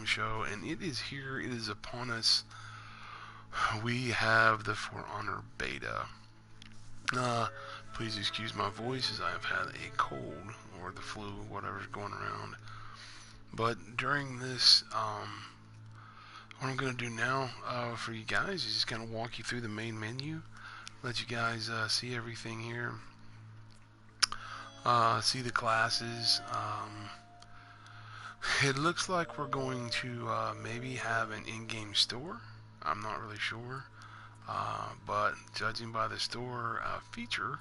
show, and it is here. It is upon us. We have the For Honor beta. Please excuse my voice as I have had a cold or the flu, whatever's going around. But during this, what I'm going to do now for you guys is just kind of walk you through the main menu, let you guys see everything here, see the classes. It looks like we're going to maybe have an in-game store. I'm not really sure, but judging by the store feature,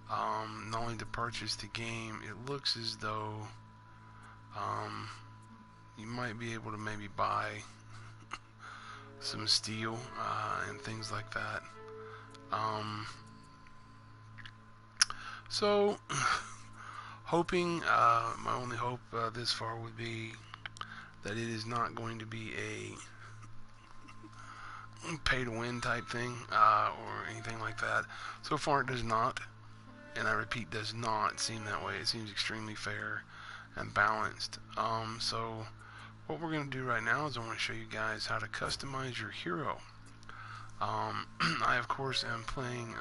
not only to purchase the game, it looks as though you might be able to maybe buy some steel and things like that. So hoping, my only hope this far would be that it is not going to be a pay to win type thing or anything like that. So far it does not, and I repeat, does not seem that way. It seems extremely fair and balanced. So what we're going to do right now is I want to show you guys how to customize your hero. I of course am playing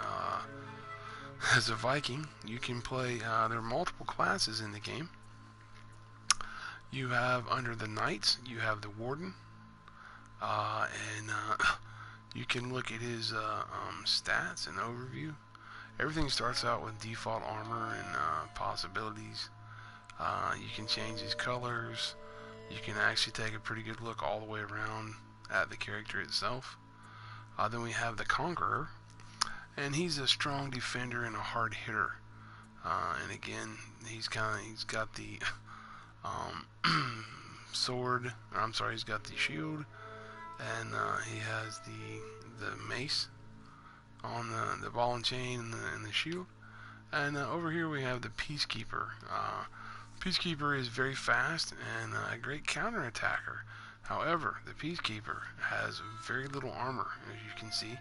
as a Viking. You can play, there are multiple classes in the game. You have under the Knights, you have the Warden, and you can look at his stats and overview. Everything starts out with default armor and possibilities. You can change his colors. You can actually take a pretty good look all the way around at the character itself. Then we have the Conqueror, and he's a strong defender and a hard hitter. And again, he's got the sword. I'm sorry, he's got the shield, and he has the mace on the ball and chain and the shield. And over here we have the Peacekeeper. Peacekeeper is very fast and a great counter-attacker. However, the Peacekeeper has very little armor, as you can see.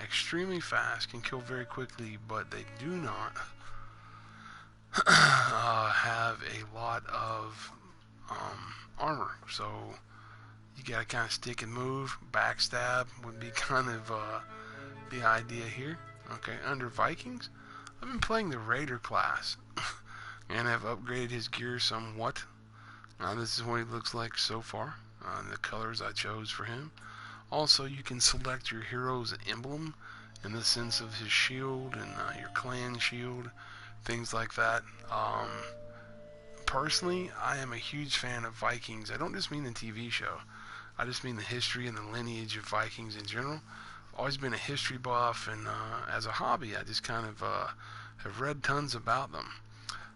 Extremely fast, can kill very quickly, but they do not have a lot of armor. So you gotta kind of stick and move. Backstab would be kind of the idea here. Okay, under Vikings, I've been playing the Raider class and have upgraded his gear somewhat. This is what he looks like so far. The colors I chose for him. Also, you can select your hero's emblem in the sense of his shield and your clan shield, things like that. Personally, I am a huge fan of Vikings. I don't just mean the TV show. I just mean the history and the lineage of Vikings in general. I've always been a history buff, and as a hobby, I just kind of have read tons about them.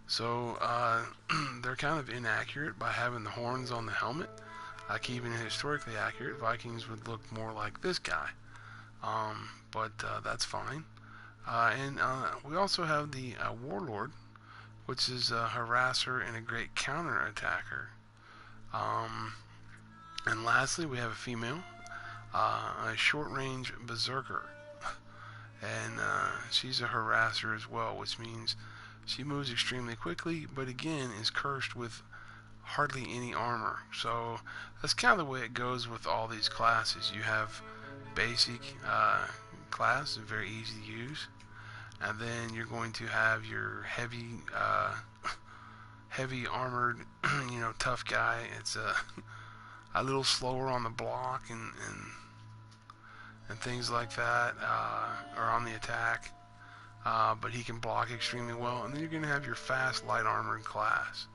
So they're kind of inaccurate by having the horns on the helmet. Keeping it historically accurate, Vikings would look more like this guy. But that's fine. And we also have the Warlord, which is a harasser and a great counter-attacker. And lastly, we have a female, a short-range berserker. And she's a harasser as well, which means she moves extremely quickly, but again is cursed with hardly any armor. So that's kind of the way it goes with all these classes. You have basic class, very easy to use, and then you're going to have your heavy armored, tough guy. It's a little slower on the block and things like that, or on the attack. But he can block extremely well. And then you're going to have your fast, light armored class.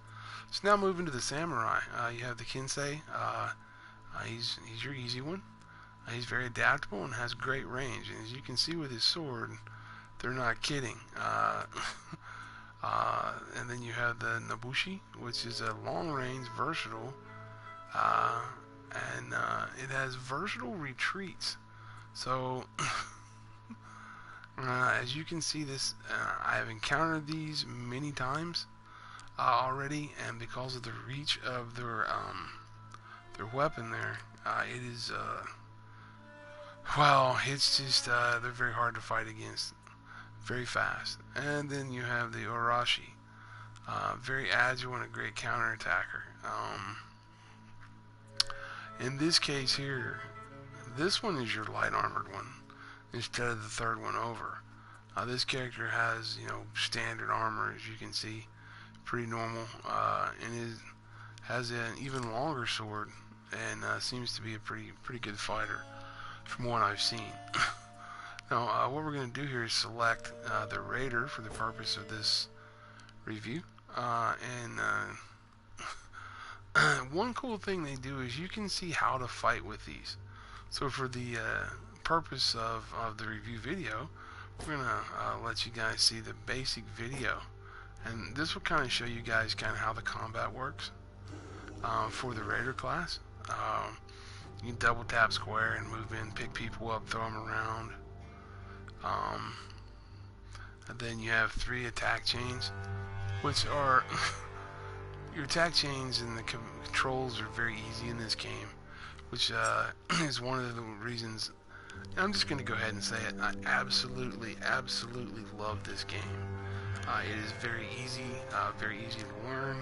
So now moving to the samurai, you have the Kinsei. He's your easy one. He's very adaptable and has great range. And as you can see with his sword, they're not kidding. And then you have the Nobushi, which is a long-range, versatile, and it has versatile retreats. So as you can see, this I have encountered these many times already, and because of the reach of their weapon there, it is well, it's just they're very hard to fight against, very fast. And then you have the Orochi, very agile and a great counterattacker. In this case here, this one is your light armored one instead of the third one over. This character has, standard armor, as you can see, pretty normal, and has an even longer sword, and seems to be a pretty good fighter from what I've seen. Now, what we're going to do here is select the Raider for the purpose of this review, and one cool thing they do is you can see how to fight with these. So for the purpose of the review video, we're going to let you guys see the basic video, and this will kind of show you guys kind of how the combat works for the Raider class. You can double tap square and move in, pick people up, throw them around. And then you have 3 attack chains, which are your attack chains, and the controls are very easy in this game, which is one of the reasons. I'm just going to go ahead and say it. I absolutely love this game. It is very easy to learn,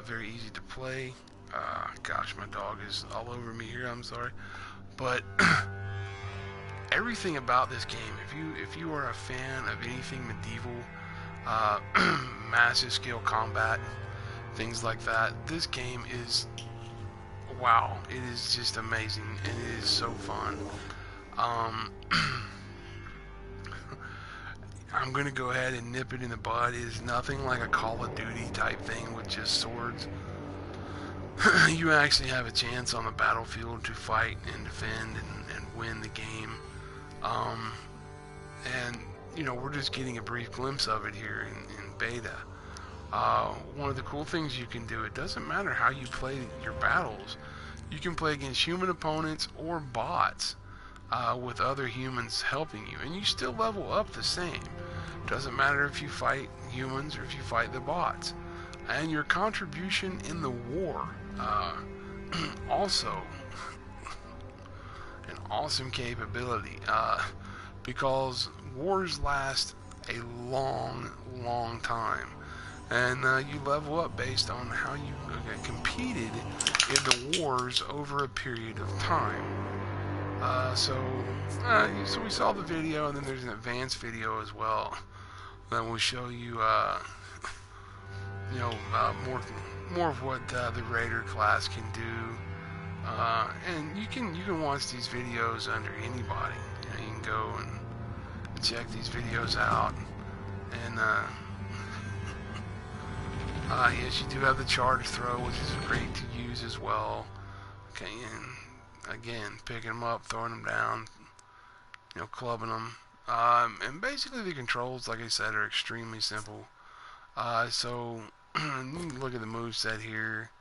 very easy to play. Gosh, my dog is all over me here. I'm sorry, but everything about this game, if you are a fan of anything medieval, massive scale combat, things like that, this game is, wow, it is just amazing, and it is so fun. I'm gonna go ahead and nip it in the bud. It is nothing like a Call of Duty type thing with just swords. You actually have a chance on the battlefield to fight and defend and win the game. And we're just getting a brief glimpse of it here in beta. One of the cool things you can do, it doesn't matter how you play your battles. You can play against human opponents or bots with other humans helping you, and you still level up the same. Doesn't matter if you fight humans or if you fight the bots. And your contribution in the war, also an awesome capability, because wars last a long time, and you level up based on how you competed in the wars over a period of time. So we saw the video, and then there's an advanced video as well that will show you more of what the Raider class can do, and you can watch these videos under anybody. You can go and check these videos out, and yes, you do have the charge throw, which is great to use as well. Okay, and again, picking them up, throwing them down, clubbing them, and basically the controls, like I said, are extremely simple. So you can look at the moveset here,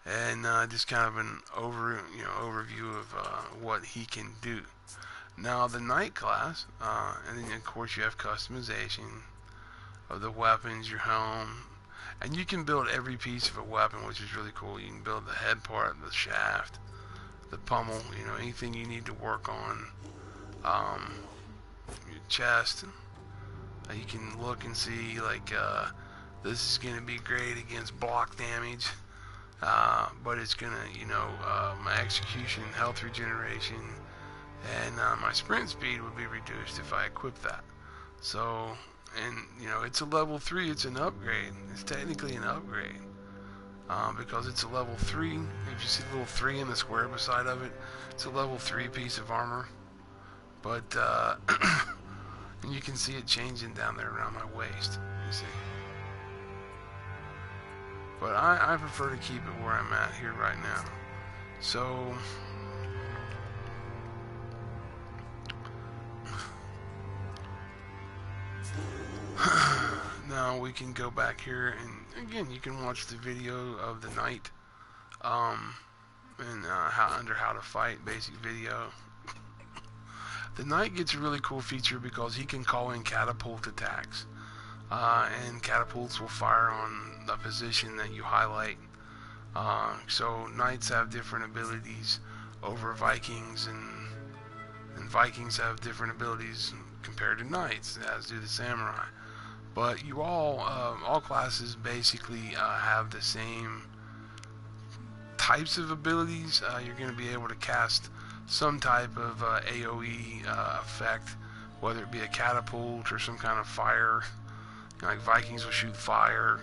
and just kind of an overview of what he can do. Now the Knight class, and then of course you have customization of the weapons, your helm, and you can build every piece of a weapon, which is really cool. You can build the head part, the shaft, the pommel, anything you need to work on, your chest. You can look and see, like, this is going to be great against block damage, but it's going to, my execution, health regeneration, and my sprint speed would be reduced if I equip that. So, and, it's a level 3, it's an upgrade. It's technically an upgrade, because it's a level 3. If you see the little 3 in the square beside of it, it's a level 3 piece of armor. But, and you can see it changing down there around my waist, you see. But I prefer to keep it where I'm at here right now. So, now we can go back here, and again, you can watch the video of the Knight, and how to fight, basic video. The Knight gets a really cool feature because he can call in catapult attacks, and catapults will fire on a position that you highlight. So Knights have different abilities over Vikings, and Vikings have different abilities compared to Knights, as do the Samurai. But you all classes basically have the same types of abilities. You're going to be able to cast some type of AoE effect, whether it be a catapult or some kind of fire. Like Vikings will shoot fire,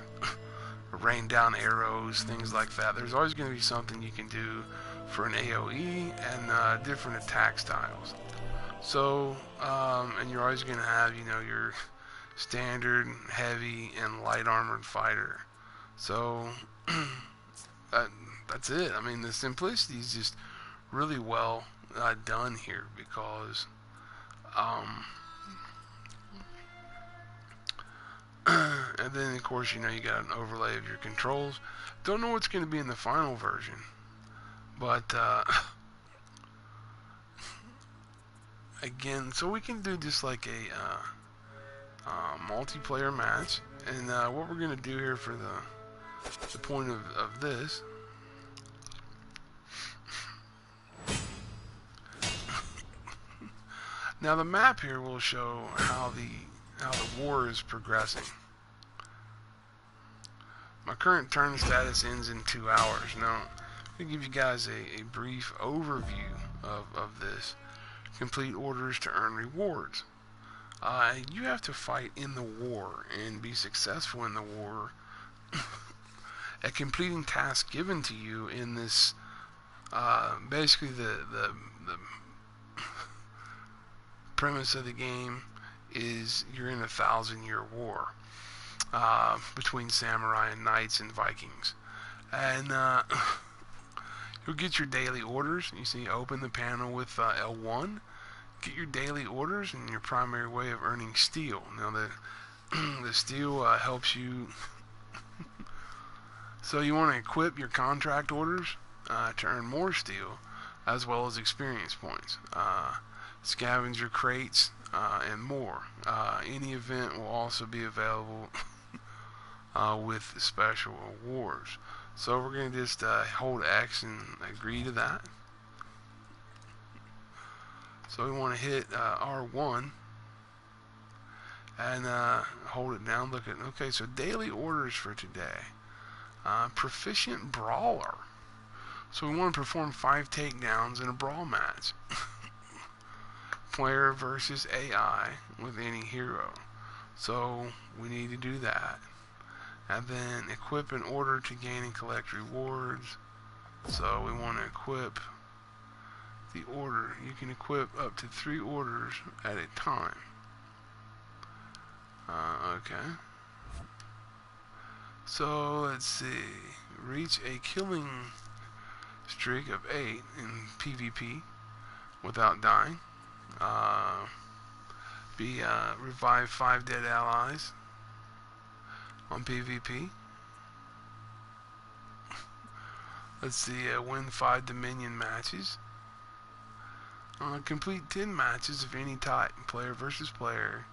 rain down arrows, things like that. There's always going to be something you can do for an AoE and different attack styles. So, and you're always going to have, your standard, heavy, and light armored fighter. So, that's it. I mean, the simplicity is just really well done here because, and then of course, you got an overlay of your controls. Don't know what's going to be in the final version, but again, so we can do just like a multiplayer match, and what we're going to do here for the point of this now, the map here will show how the war is progressing. My current turn status ends in 2 hours. Now, I'm going to give you guys a brief overview of this. Complete orders to earn rewards. You have to fight in the war and be successful in the war at completing tasks given to you in this, basically the premise of the game is you're in a 1,000-year war between samurai and knights and Vikings, and you'll get your daily orders. You see, open the panel with L1, get your daily orders and your primary way of earning steel. Now the steel helps you. So you want to equip your contract orders to earn more steel, as well as experience points. Scavenger crates, and more. Any event will also be available with special awards. So we're going to just hold X and agree to that. So we want to hit R1 and hold it down. Look at, okay, so daily orders for today. Proficient brawler. So we want to perform 5 takedowns in a brawl match. Player versus AI with any hero. So we need to do that. And then equip in order to gain and collect rewards. So we want to equip the order. You can equip up to 3 orders at a time. Okay. So let's see. Reach a killing streak of 8 in PvP without dying. Revive 5 dead allies on PvP. Let's see, win 5 Dominion matches. Complete 10 matches of any type, player versus player,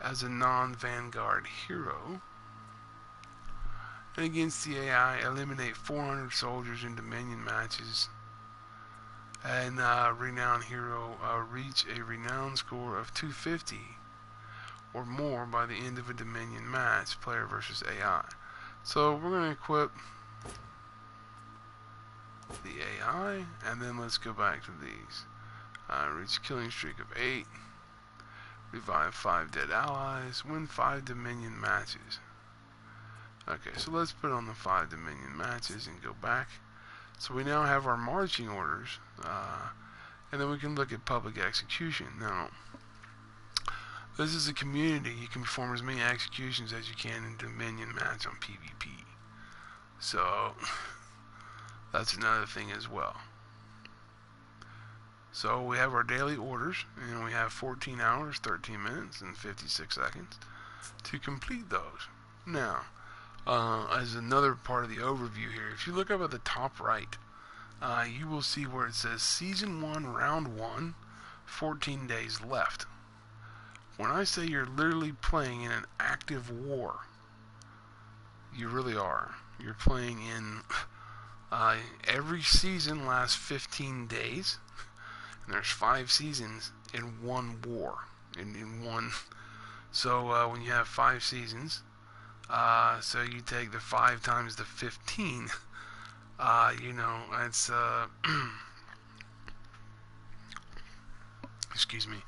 as a non-Vanguard hero. And against the AI, eliminate 400 soldiers in Dominion matches. And renowned hero reach a renown score of 250 or more by the end of a Dominion match, player versus AI. So we're going to equip the AI, and then let's go back to these. Reach killing streak of 8, revive 5 dead allies, win 5 Dominion matches. Okay, so let's put on the 5 Dominion matches and go back. So we now have our marching orders, and then we can look at public execution. Now, this is a community. You can perform as many executions as you can in Dominion match on PvP. So, that's another thing as well. So we have our daily orders, and we have 14 hours, 13 minutes, and 56 seconds to complete those. Now, as another part of the overview here, if you look up at the top right, you will see where it says Season 1, Round 1, 14 days left. When I say you're literally playing in an active war, you really are. You're playing in, every season lasts 15 days, and there's 5 seasons in one war, in one. So when you have 5 seasons, so you take the 5 times the 15, You know, it's excuse me,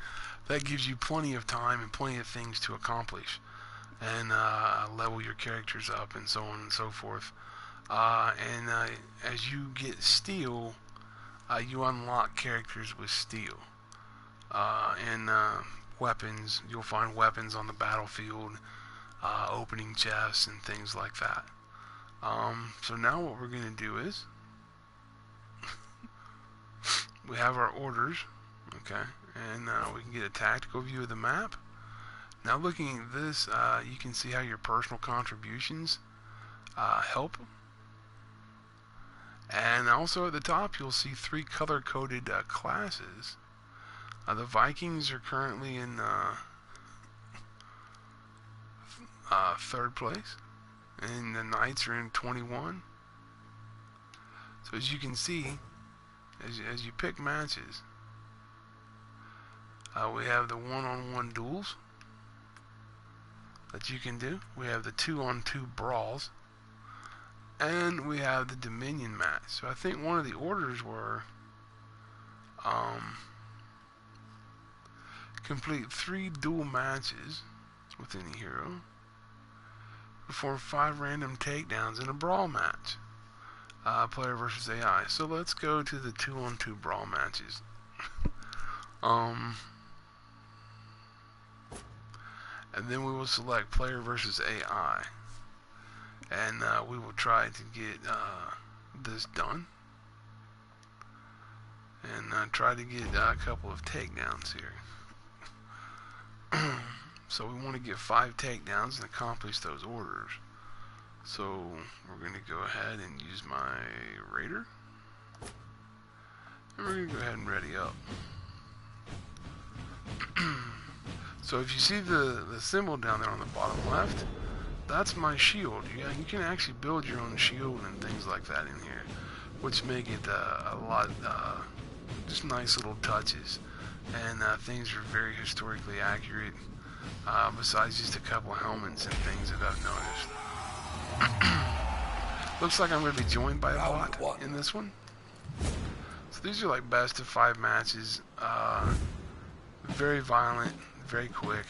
that gives you plenty of time and plenty of things to accomplish and level your characters up and so on and so forth. And as you get steel, you unlock characters with steel and weapons. You'll find weapons on the battlefield, opening chests and things like that. So now what we're going to do is we have our orders, okay, and we can get a tactical view of the map. Now looking at this, you can see how your personal contributions help. And also at the top you'll see 3 color-coded classes. The Vikings are currently in 3rd place, and the Knights are in 21. So as you can see, as you pick matches, we have the one-on-one duels that you can do. We have the 2-on-2 brawls, and we have the Dominion match. So I think one of the orders were complete 3 duel matches with any hero, perform 5 random takedowns in a brawl match, player versus AI. So let's go to the 2-on-2 brawl matches. And then we will select player versus AI, and we will try to get this done, and try to get a couple of takedowns here. So we want to get 5 takedowns and accomplish those orders. So we're going to go ahead and use my Raider, and we're going to go ahead and ready up. So if you see the symbol down there on the bottom left, that's my shield. You can actually build your own shield and things like that in here, which make it a lot, just nice little touches. And things are very historically accurate, besides just a couple of helmets and things that I've noticed. Looks like I'm going to be joined by a bot in this one. So these are like best of 5 matches, very violent, very quick.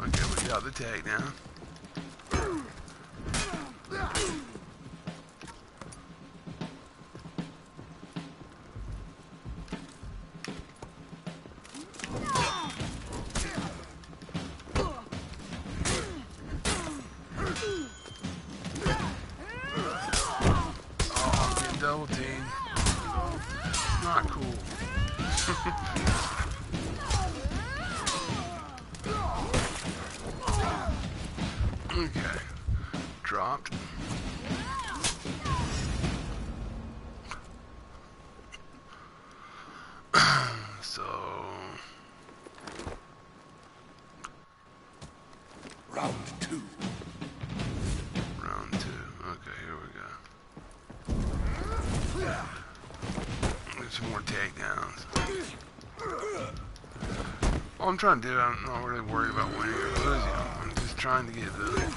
Okay, we got the takedown. Double team. Not cool. Okay. Dropped. So round 2. Round 2. Okay, here we go. There's some more takedowns. All I'm trying to do, I'm not really worried about winning or losing. I'm just trying to get the...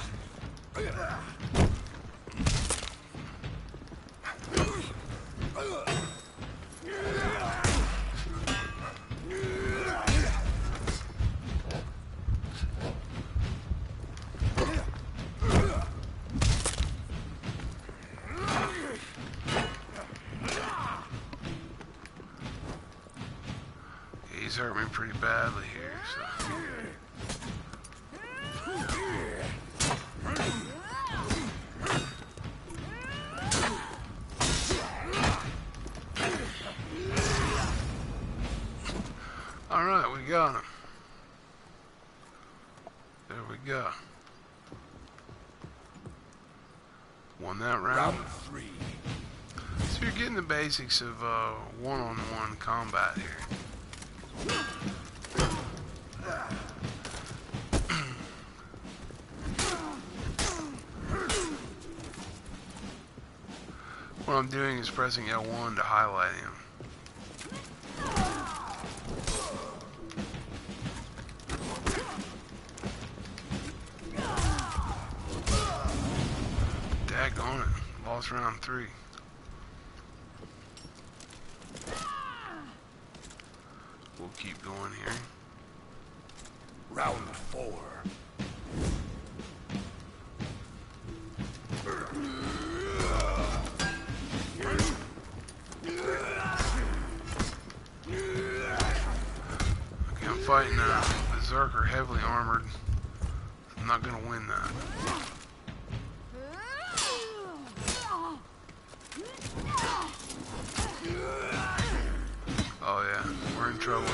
He's hurt me pretty badly here, so... Alright, we got him. There we go. Won that round. Round 3. So you're getting the basics of one-on-one combat here. What I'm doing is pressing L1 to highlight him. it's round 3. We'll keep going here. Round 4. Okay, I'm fighting a berserker heavily armored. I'm not gonna win that. Oh yeah, we're in trouble here.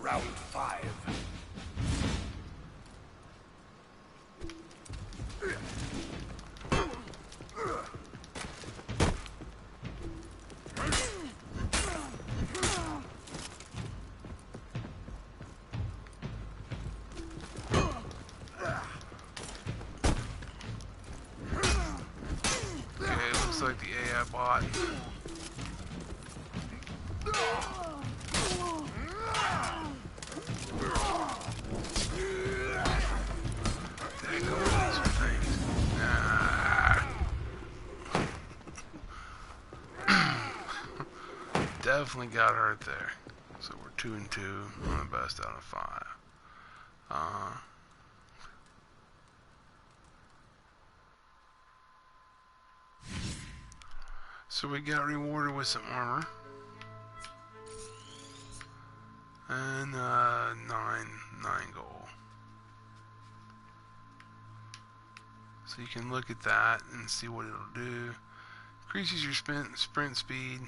Round 5. Okay, looks like the AI bot. There go these things. Definitely got hurt there. So we're 2 and 2 on the best out of 5. So we got rewarded with some armor. And 9 gold. So you can look at that and see what it'll do. Increases your sprint speed.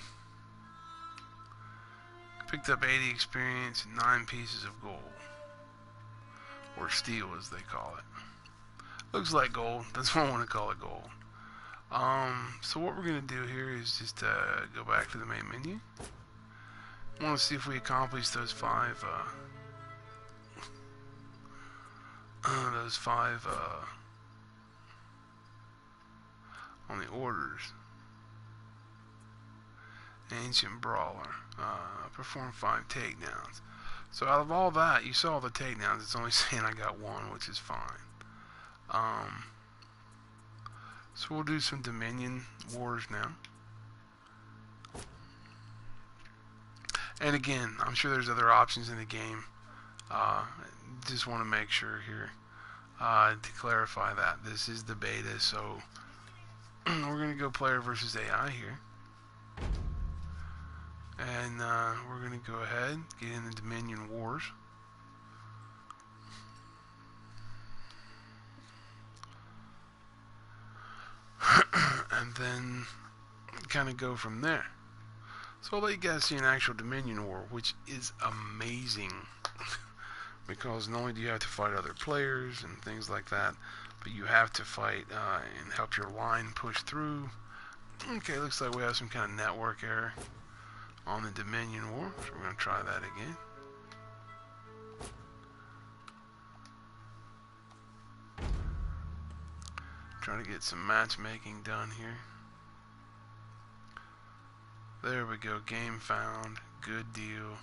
Picked up 80 experience and 9 pieces of gold. Or steel as they call it. Looks like gold. That's why I want to call it gold. So what we're going to do here is just go back to the main menu. I want to see if we accomplish those 5 on the orders. Ancient Brawler. Perform 5 takedowns. So out of all that, you saw the takedowns. It's only saying I got 1, which is fine. So we'll do some Dominion Wars now. And again, I'm sure there's other options in the game. Just want to make sure here to clarify that this is the beta, so we're going to go player versus AI here. And we're going to go ahead, get in the Dominion Wars. And then kind of go from there. So I'll let you guys see an actual Dominion War, which is amazing. Because not only do you have to fight other players and things like that, but you have to fight and help your line push through. Okay, looks like we have some kind of network error on the Dominion War, so we're going to try that again. Trying to get some matchmaking done here. There we go, game found, good deal.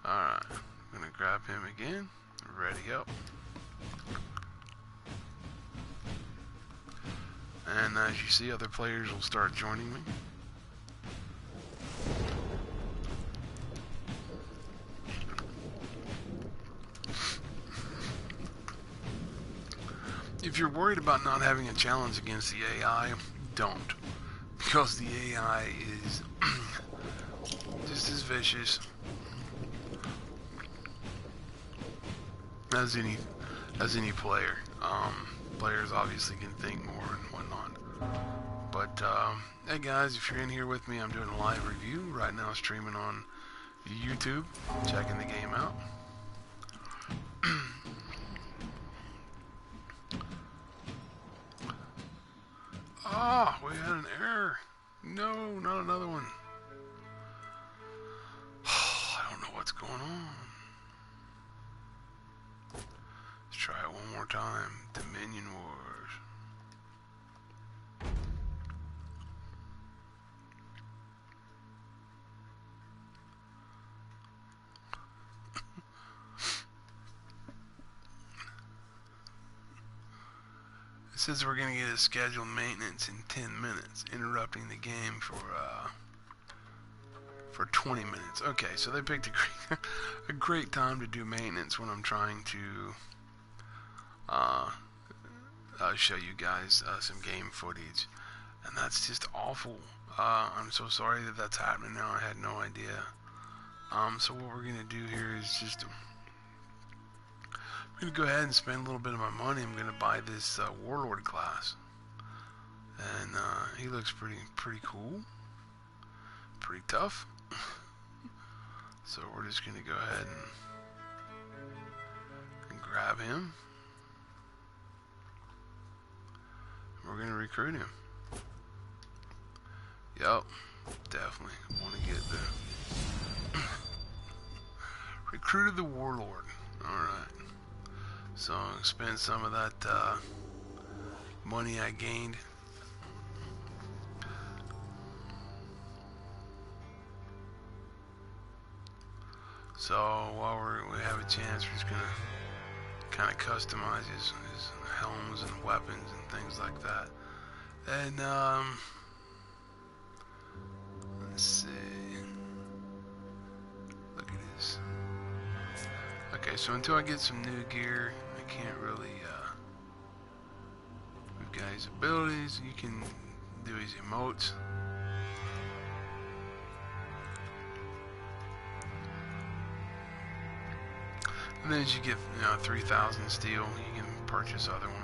Alright, I'm going to grab him again, ready up. And as you see, other players will start joining me. If you're worried about not having a challenge against the AI, don't. Because the AI is just as vicious as any player. Players obviously can think more and whatnot. But hey guys, if you're in here with me, I'm doing a live review right now, streaming on YouTube, checking the game out. Ah, we had an error. No, not another one. I don't know what's going on. Let's try it one more time. Dominion Wars. says we're gonna get a scheduled maintenance in 10 minutes, interrupting the game for 20 minutes. Okay, so they picked a great time to do maintenance when I'm trying to show you guys some game footage, and that's just awful. I'm so sorry that that's happening now. I had no idea. So what we're gonna do here is just I'm gonna go ahead and spend a little bit of my money. I'm gonna buy this Warlord class, and he looks pretty cool, pretty tough. So we're just gonna go ahead and grab him. We're gonna recruit him. Yup, definitely want to get the recruited the Warlord. All right. So I'll spend some of that money I gained. So while we have a chance, we're just gonna kind of customize his helms and weapons and things like that. And let's see. Look at this. Okay, so until I get some new gear, I can't really we've got his abilities. You can do his emotes. And then as you get 3,000 steel, you can purchase other ones.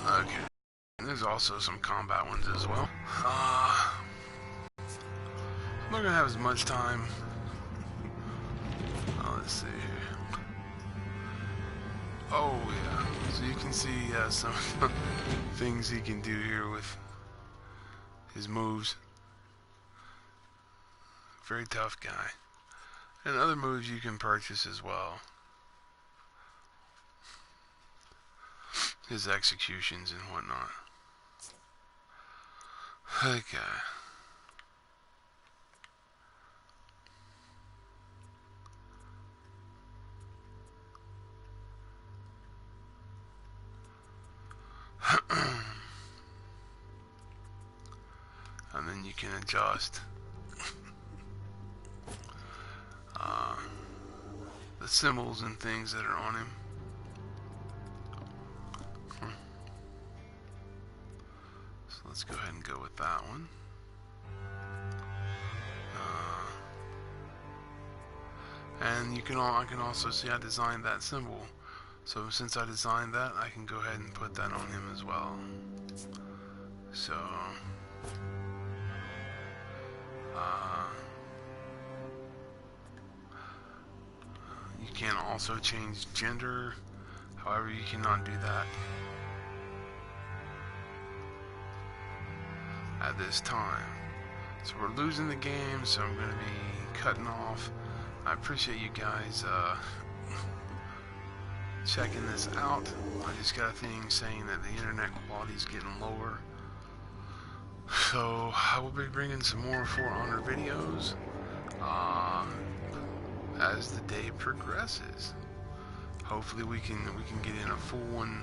Okay. There's also some combat ones as well. I'm not gonna have as much time. Let's see here. Oh yeah. So you can see some things he can do here with his moves. Very tough guy. And other moves you can purchase as well. His executions and whatnot. Okay. And then you can adjust the symbols and things that are on him. So let's go ahead and go with that one. And I can also see I designed that symbol. So since I designed that, I can go ahead and put that on him as well. So you can also change gender. However, you cannot do that at this time. So we're losing the game, so I'm going to be cutting off. I appreciate you guys checking this out. I just got a thing saying that the internet quality is getting lower. So I will be bringing some more For Honor videos as the day progresses. Hopefully we can get in a full one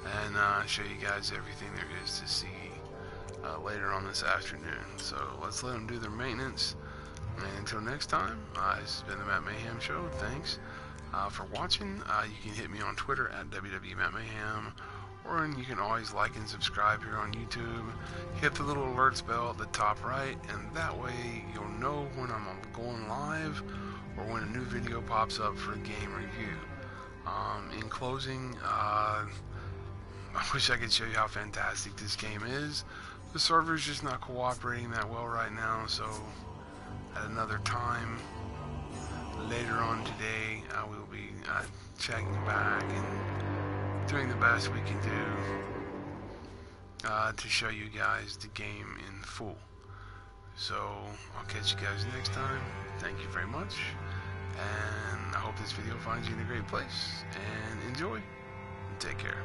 and show you guys everything there is to see later on this afternoon. So let's let them do their maintenance. And until next time, this has been the Matt Mayhem Show. Thanks for watching. You can hit me on Twitter at WWMattMayhem, or you can always like and subscribe here on YouTube. Hit the little alerts bell at the top right, and that way you'll know when I'm going live or when a new video pops up for a game review. In closing, I wish I could show you how fantastic this game is. The server's just not cooperating that well right now, so at another time, later on today, we'll be checking back and doing the best we can do to show you guys the game in full. So I'll catch you guys next time. Thank you very much, and I hope this video finds you in a great place, and enjoy. Take care.